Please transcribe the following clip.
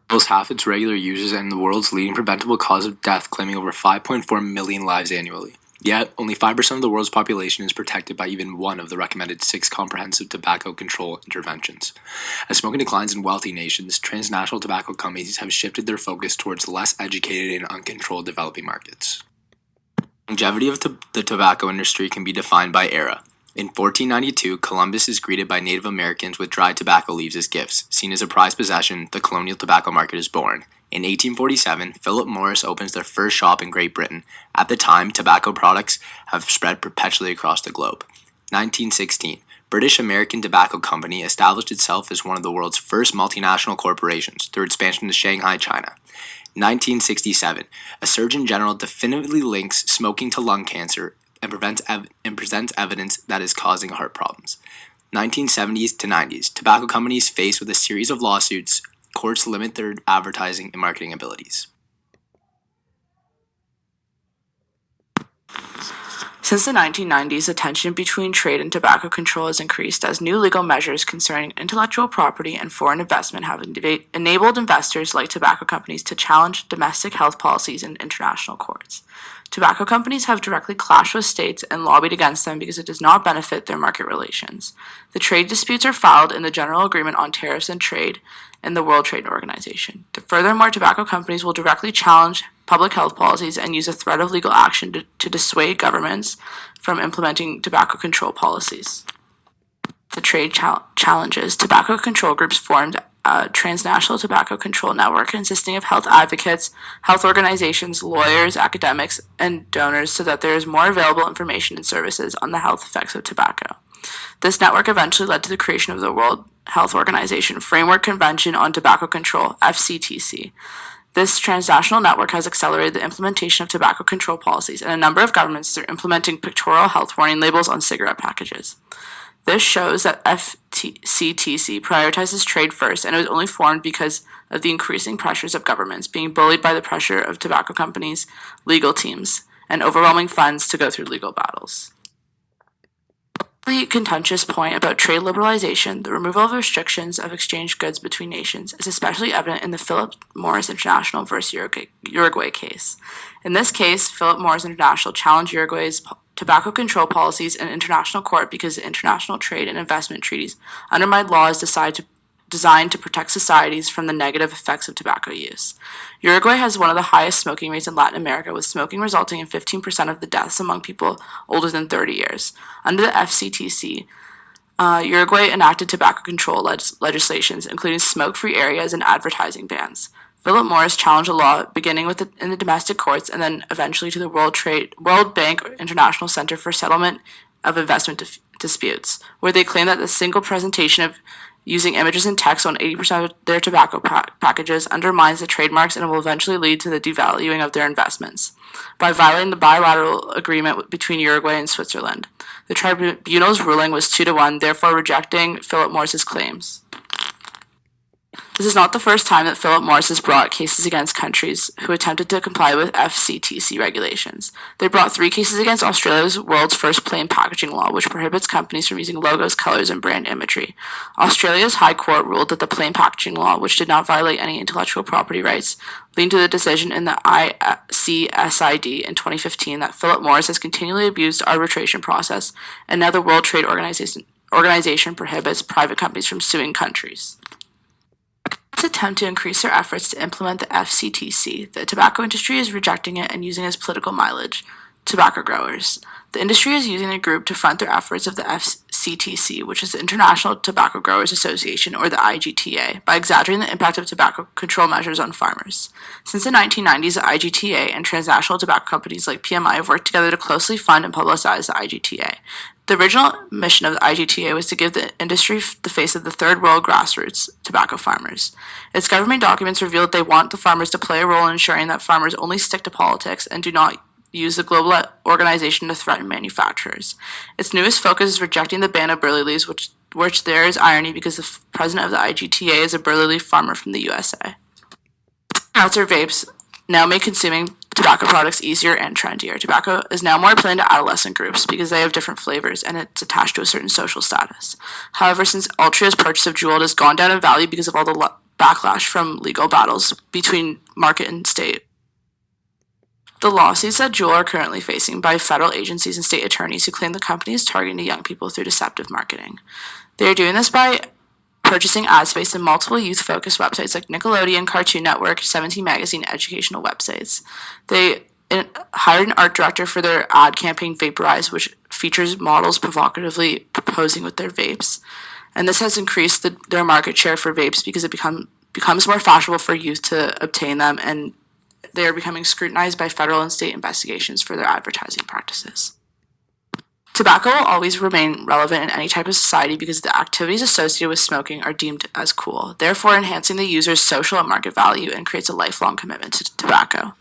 Kills half its regular users and the world's leading preventable cause of death, claiming over 5.4 million lives annually. Yet, only 5% of the world's population is protected by even one of the recommended 6 comprehensive tobacco control interventions. As smoking declines in wealthy nations, transnational tobacco companies have shifted their focus towards less educated and uncontrolled developing markets. Longevity of the tobacco industry can be defined by era. In 1492, Columbus is greeted by Native Americans with dried tobacco leaves as gifts. Seen as a prized possession, the colonial tobacco market is born. In 1847, Philip Morris opens their first shop in Great Britain. At the time, tobacco products have spread perpetually across the globe. 1916, British American Tobacco Company established itself as one of the world's first multinational corporations through expansion to Shanghai, China. 1967, a Surgeon General definitively links smoking to lung cancer and presents evidence that is causing heart problems. 1970s to 90s, tobacco companies faced with a series of lawsuits, courts limit their advertising and marketing abilities. Since the 1990s, the tension between trade and tobacco control has increased as new legal measures concerning intellectual property and foreign investment have enabled investors like tobacco companies to challenge domestic health policies in international courts. Tobacco companies have directly clashed with states and lobbied against them because it does not benefit their market relations. The trade disputes are filed in the General Agreement on Tariffs and Trade and the World Trade Organization. Furthermore, tobacco companies will directly challenge public health policies and use a threat of legal action to dissuade governments from implementing tobacco control policies. The trade challenges. Tobacco control groups formed a transnational tobacco control network consisting of health advocates, health organizations, lawyers, academics, and donors so that there is more available information and services on the health effects of tobacco. This network eventually led to the creation of the World Health Organization Framework Convention on Tobacco Control, FCTC. This transnational network has accelerated the implementation of tobacco control policies, and a number of governments are implementing pictorial health warning labels on cigarette packages. This shows that FCTC prioritizes trade first, and it was only formed because of the increasing pressures of governments being bullied by the pressure of tobacco companies' legal teams and overwhelming funds to go through legal battles. The contentious point about trade liberalization, the removal of restrictions of exchange goods between nations, is especially evident in the Philip Morris International versus Uruguay case. In this case, Philip Morris International challenged Uruguay's tobacco control policies in international court because the international trade and investment treaties undermined laws designed to protect societies from the negative effects of tobacco use. Uruguay has one of the highest smoking rates in Latin America, with smoking resulting in 15% of the deaths among people older than 30 years. Under the FCTC, Uruguay enacted tobacco control legislations, including smoke-free areas and advertising bans. Philip Morris challenged the law, beginning in the domestic courts and then eventually to the World Bank International Center for Settlement of Investment Disputes, where they claim that the single presentation of using images and text on 80% of their tobacco packages undermines the trademarks and will eventually lead to the devaluing of their investments by violating the bilateral agreement between Uruguay and Switzerland. The tribunal's ruling was 2-1, therefore rejecting Philip Morris's claims. This is not the first time that Philip Morris has brought cases against countries who attempted to comply with FCTC regulations. They brought 3 cases against Australia's world's first plain packaging law, which prohibits companies from using logos, colors, and brand imagery. Australia's High Court ruled that the plain packaging law, which did not violate any intellectual property rights, leading to the decision in the ICSID in 2015 that Philip Morris has continually abused the arbitration process, and now the World Trade Organization prohibits private companies from suing countries. Attempt to increase their efforts to implement the FCTC, the tobacco industry is rejecting it and using it as political mileage. Tobacco growers. The industry is using a group to front their efforts of the FCTC, which is the International Tobacco Growers Association, or the IGTA, by exaggerating the impact of tobacco control measures on farmers. Since the 1990s, the IGTA and transnational tobacco companies like PMI have worked together to closely fund and publicize the IGTA. The original mission of the IGTA was to give the industry the face of the third world grassroots tobacco farmers. Its government documents reveal that they want the farmers to play a role in ensuring that farmers only stick to politics and do not use the global organization to threaten manufacturers. Its newest focus is rejecting the ban of burley leaves, which there is irony because the president of the IGTA is a burley leaf farmer from the USA. Cigarettes or vapes now make consuming tobacco products easier and trendier. Tobacco is now more appealing to adolescent groups because they have different flavors and it's attached to a certain social status. However, since Altria's purchase of Juul has gone down in value because of all the backlash from legal battles between market and state. The lawsuits that Juul are currently facing by federal agencies and state attorneys who claim the company is targeting young people through deceptive marketing. They are doing this by purchasing ad space in multiple youth-focused websites like Nickelodeon, Cartoon Network, 17 Magazine, educational websites. They hired an art director for their ad campaign Vaporize, which features models provocatively posing with their vapes. And this has increased their market share for vapes because it becomes more fashionable for youth to obtain them, and they are becoming scrutinized by federal and state investigations for their advertising practices. Tobacco will always remain relevant in any type of society because the activities associated with smoking are deemed as cool, therefore enhancing the user's social and market value and creates a lifelong commitment to tobacco.